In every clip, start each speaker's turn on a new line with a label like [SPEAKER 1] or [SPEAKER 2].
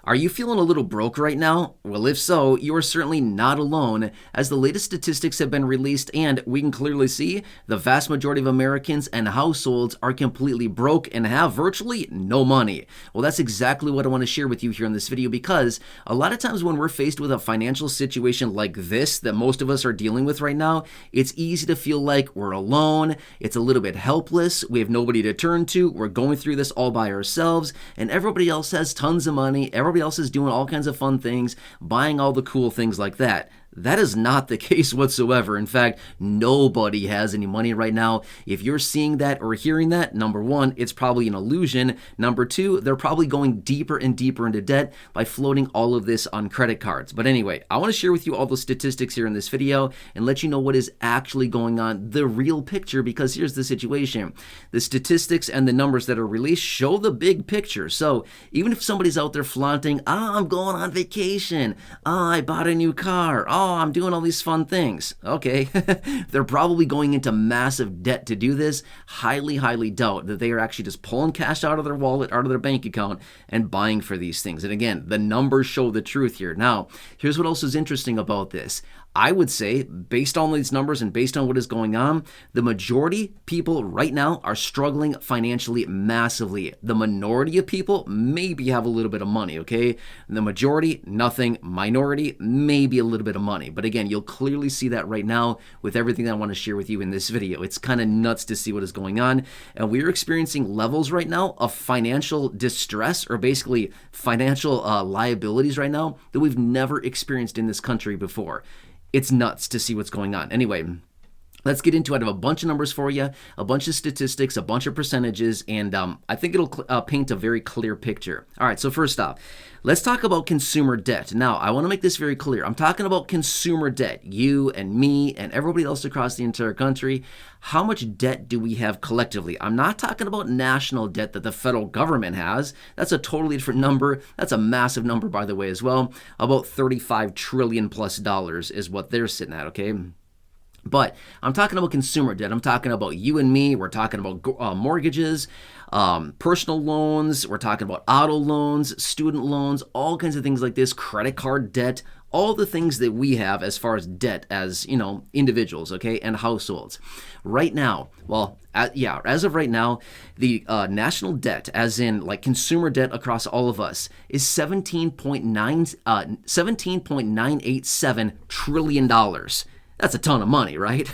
[SPEAKER 1] Are you feeling a little broke right now? Well, if so, you are certainly not alone, as the latest statistics have been released and we can clearly see the vast majority of Americans and households are completely broke and have virtually no money. Well, that's exactly what I want to share with you here in this video, because a lot of times when we're faced with a financial situation like this that most of us are dealing with right now, it's easy to feel like we're alone, it's a little bit helpless, we have nobody to turn to, we're going through this all by ourselves, and everybody else has tons of money, everybody else is doing all kinds of fun things, buying all the cool things like that. That is not the case whatsoever. In fact, nobody has any money right now. If you're seeing that or hearing that, number one, it's probably an illusion. Number two, they're probably going deeper and deeper into debt by floating all of this on credit cards. But anyway, I want to share with you all the statistics here in this video and let you know what is actually going on, the real picture, because here's the situation. The statistics and the numbers that are released show the big picture. So even if somebody's out there flaunting, I'm going on vacation, I bought a new car, I'm doing all these fun things. Okay, they're probably going into massive debt to do this. Highly doubt that they are actually just pulling cash out of their wallet, out of their bank account, and buying for these things. And again, the numbers show the truth here. Now, here's what else is interesting about this. I would say, based on these numbers and based on what is going on, the majority people right now are struggling financially massively. The minority of people maybe have a little bit of money, okay? The majority, nothing. Minority, maybe a little bit of money. But again, you'll clearly see that right now with everything that I want to share with you in this video. It's kind of nuts to see what is going on. And we're experiencing levels right now of financial distress, or basically financial liabilities right now, that we've never experienced in this country before. It's nuts to see what's going on. Anyway, let's get into it. I have a bunch of numbers for you, a bunch of statistics, a bunch of percentages, and I think it'll paint a very clear picture. All right, so first off, let's talk about consumer debt. Now, I want to make this very clear. I'm talking about consumer debt. You and me and everybody else across the entire country. How much debt do we have collectively? I'm not talking about national debt that the federal government has. That's a totally different number. That's a massive number, by the way, as well. About $35 trillion plus is what they're sitting at, okay? But I'm talking about consumer debt. I'm talking about you and me. We're talking about mortgages, personal loans. We're talking about auto loans, student loans, all kinds of things like this, credit card debt, all the things that we have as far as debt as, individuals, okay, and households. Right now, as of right now, the national debt, as in like consumer debt across all of us, is $17.987 trillion. That's a ton of money, right?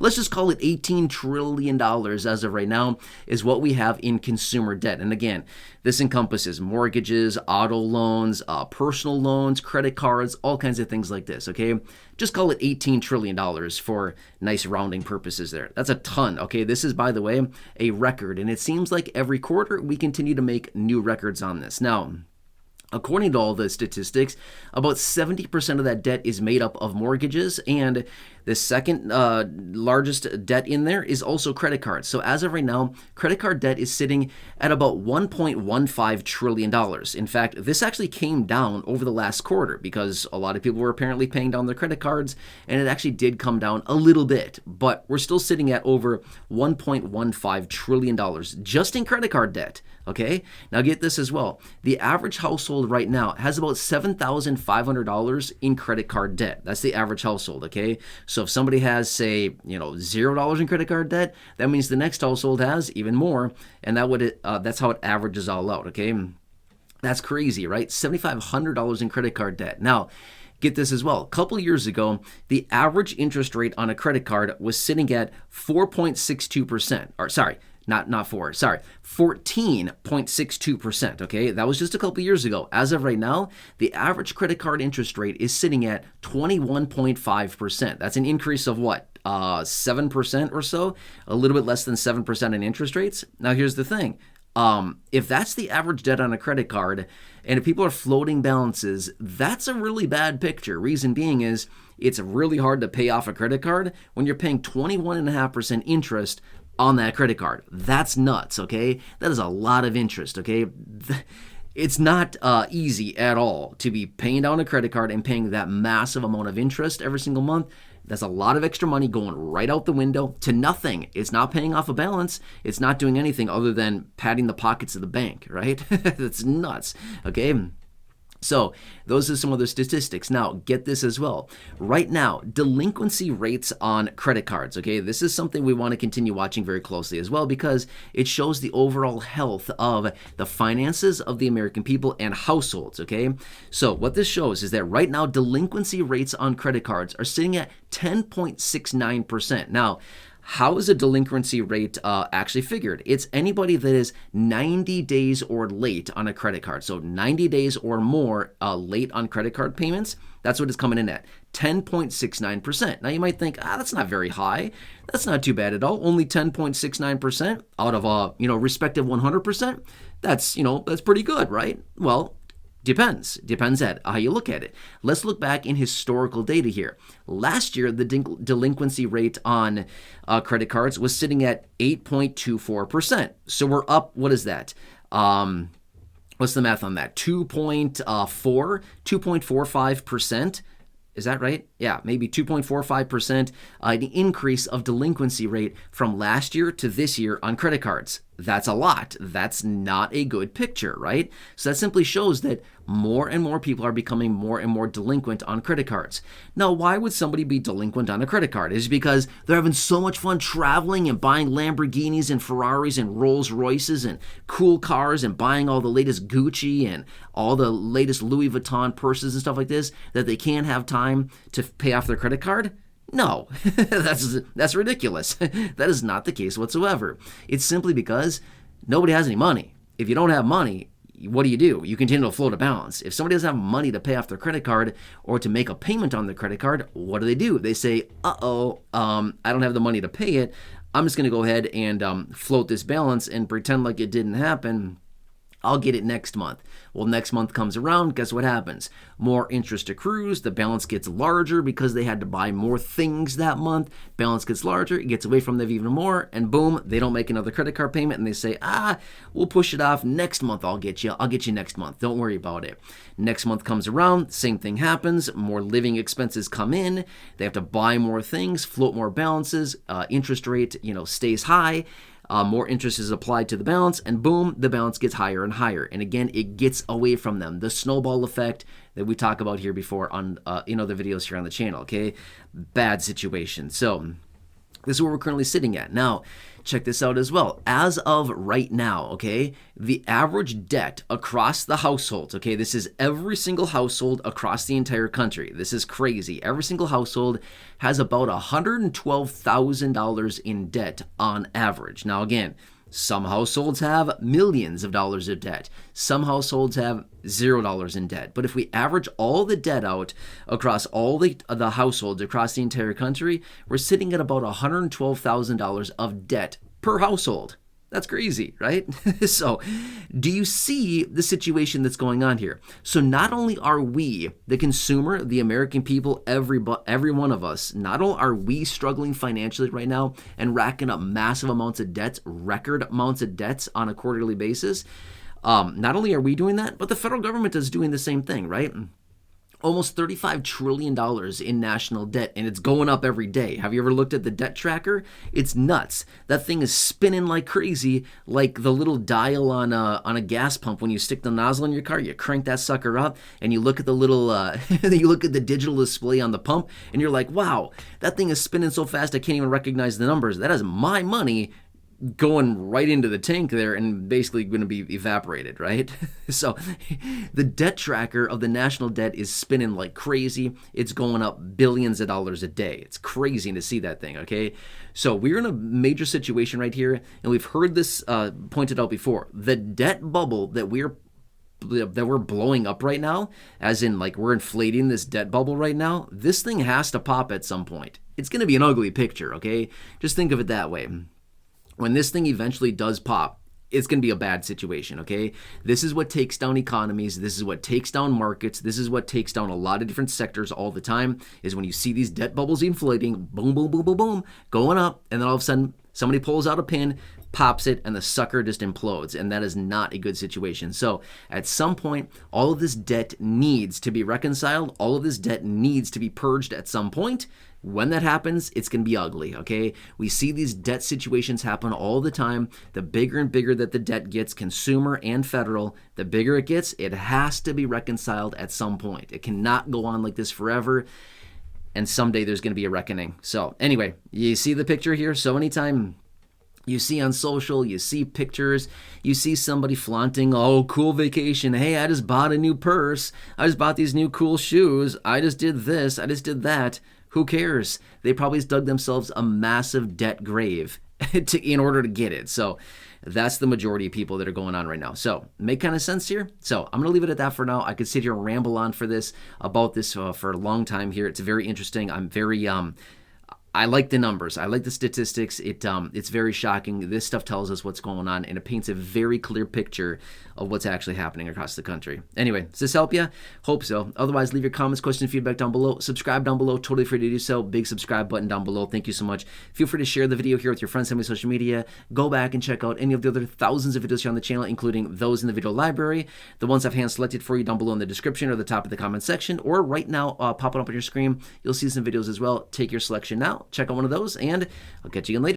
[SPEAKER 1] Let's just call it $18 trillion as of right now is what we have in consumer debt. And again, this encompasses mortgages, auto loans, personal loans, credit cards, all kinds of things like this, okay? Just call it $18 trillion for nice rounding purposes there. That's a ton, okay? This is, by the way, a record, and it seems like every quarter we continue to make new records on this. Now, according to all the statistics, about 70% of that debt is made up of mortgages, and the second largest debt in there is also credit cards. So as of right now, credit card debt is sitting at about $1.15 trillion. In fact, this actually came down over the last quarter because a lot of people were apparently paying down their credit cards, and it actually did come down a little bit, but we're still sitting at over $1.15 trillion just in credit card debt. Okay, now get this as well. The average household right now has about $7,500 in credit card debt. That's the average household, okay? So if somebody has, say, $0 in credit card debt, that means the next household has even more, and that's how it averages all out, okay? That's crazy, right? $7,500 in credit card debt. Now, get this as well. A couple years ago, the average interest rate on a credit card was sitting at 14.62%, okay? That was just a couple years ago. As of right now, the average credit card interest rate is sitting at 21.5%. That's an increase of what? 7% or so? A little bit less than 7% in interest rates? Now, here's the thing. If that's the average debt on a credit card, and if people are floating balances, that's a really bad picture. Reason being is it's really hard to pay off a credit card when you're paying 21.5% interest on that credit card. That's nuts, okay? That is a lot of interest, okay? It's not easy at all to be paying down a credit card and paying that massive amount of interest every single month. That's a lot of extra money going right out the window to nothing. It's not paying off a balance. It's not doing anything other than padding the pockets of the bank, right? That's nuts, okay? So those are some of the statistics. Now, get this as well. Right now, delinquency rates on credit cards, okay? This is something we want to continue watching very closely as well because it shows the overall health of the finances of the American people and households, okay? So what this shows is that right now, delinquency rates on credit cards are sitting at 10.69%. Now, how is a delinquency rate actually figured? It's anybody that is 90 days or late on a credit card. So 90 days or more late on credit card payments. That's what it's coming in at, 10.69%. Now you might think, that's not very high. That's not too bad at all. Only 10.69% out of a respective 100%. That's pretty good, right? Well, Depends at how you look at it. Let's look back in historical data here. Last year, the delinquency rate on credit cards was sitting at 8.24%. So we're up, what is that? What's the math on that? 2.45%. Is that right? Yeah, maybe 2.45%, an increase of delinquency rate from last year to this year on credit cards. That's a lot. That's not a good picture, right? So that simply shows that more and more people are becoming more and more delinquent on credit cards. Now, why would somebody be delinquent on a credit card? Is it because they're having so much fun traveling and buying Lamborghinis and Ferraris and Rolls Royces and cool cars and buying all the latest Gucci and all the latest Louis Vuitton purses and stuff like this that they can't have time to pay off their credit card? No, that's ridiculous. That is not the case whatsoever. It's simply because nobody has any money. If you don't have money, what do? You continue to float a balance. If somebody doesn't have money to pay off their credit card or to make a payment on their credit card, what do? They say, I don't have the money to pay it. I'm just going to go ahead and float this balance and pretend like it didn't happen. I'll get it next month. Well, next month comes around, guess what happens? More interest accrues, the balance gets larger because they had to buy more things that month. Balance gets larger, it gets away from them even more, and boom, they don't make another credit card payment and they say, we'll push it off next month. I'll get you next month. Don't worry about it. Next month comes around, same thing happens. More living expenses come in. They have to buy more things, float more balances, interest rate, stays high. More interest is applied to the balance, and boom, the balance gets higher and higher. And again, it gets away from them. The snowball effect that we talk about here before on the videos here on the channel. Okay, bad situation. So this is where we're currently sitting at. Now, check this out as well. As of right now, okay, the average debt across the households, okay, this is every single household across the entire country. This is crazy. Every single household has about $112,000 in debt on average. Now, again, some households have millions of dollars of debt. Some households have $0 in debt. But if we average all the debt out across all the households across the entire country, we're sitting at about $112,000 of debt per household. That's crazy, right? So do you see the situation that's going on here? So not only are we, the consumer, the American people, every one of us, not only are we struggling financially right now and racking up massive amounts of debts, record amounts of debts on a quarterly basis, not only are we doing that, but the federal government is doing the same thing, right? Almost $35 trillion in national debt, and it's going up every day. Have you ever looked at the debt tracker? It's nuts. That thing is spinning like crazy, like the little dial on a gas pump. When you stick the nozzle in your car, you crank that sucker up, and you look at the little, you look at the digital display on the pump, and you're like, wow, that thing is spinning so fast I can't even recognize the numbers. That is my money going right into the tank there and basically going to be evaporated, right? So the debt tracker of the national debt is spinning like crazy. It's going up billions of dollars a day. It's crazy to see that thing, okay? So we're in a major situation right here, and we've heard this pointed out before. The debt bubble that we're blowing up right now, as in like we're inflating this debt bubble right now, this thing has to pop at some point. It's going to be an ugly picture, okay? Just think of it that way. When this thing eventually does pop, it's going to be a bad situation, okay? This is what takes down economies. This is what takes down markets. This is what takes down a lot of different sectors all the time, is when you see these debt bubbles inflating, boom, boom, boom, boom, boom, going up, and then all of a sudden somebody pulls out a pin, pops it, and the sucker just implodes. And that is not a good situation. So at some point, all of this debt needs to be reconciled. All of this debt needs to be purged at some point. When that happens, it's going to be ugly, okay? We see these debt situations happen all the time. The bigger and bigger that the debt gets, consumer and federal, the bigger it gets, it has to be reconciled at some point. It cannot go on like this forever, and someday there's going to be a reckoning. So anyway, you see the picture here? So anytime you see on social, you see pictures, you see somebody flaunting, oh, cool vacation. Hey, I just bought a new purse. I just bought these new cool shoes. I just did this. I just did that. Who cares? They probably dug themselves a massive debt grave in order to get it. So that's the majority of people that are going on right now. So make kind of sense here? So I'm going to leave it at that for now. I could sit here and ramble on about this for a long time here. It's very interesting. I'm very I like the numbers. I like the statistics. It's very shocking. This stuff tells us what's going on, and it paints a very clear picture of what's actually happening across the country. Anyway, does this help you? Hope so. Otherwise, leave your comments, questions, feedback down below. Subscribe down below. Totally free to do so. Big subscribe button down below. Thank you so much. Feel free to share the video here with your friends and social media. Go back and check out any of the other thousands of videos here on the channel, including those in the video library, the ones I've hand-selected for you down below in the description or the top of the comment section, or right now, popping up on your screen. You'll see some videos as well. Take your selection now. Check out one of those, and I'll catch you again later.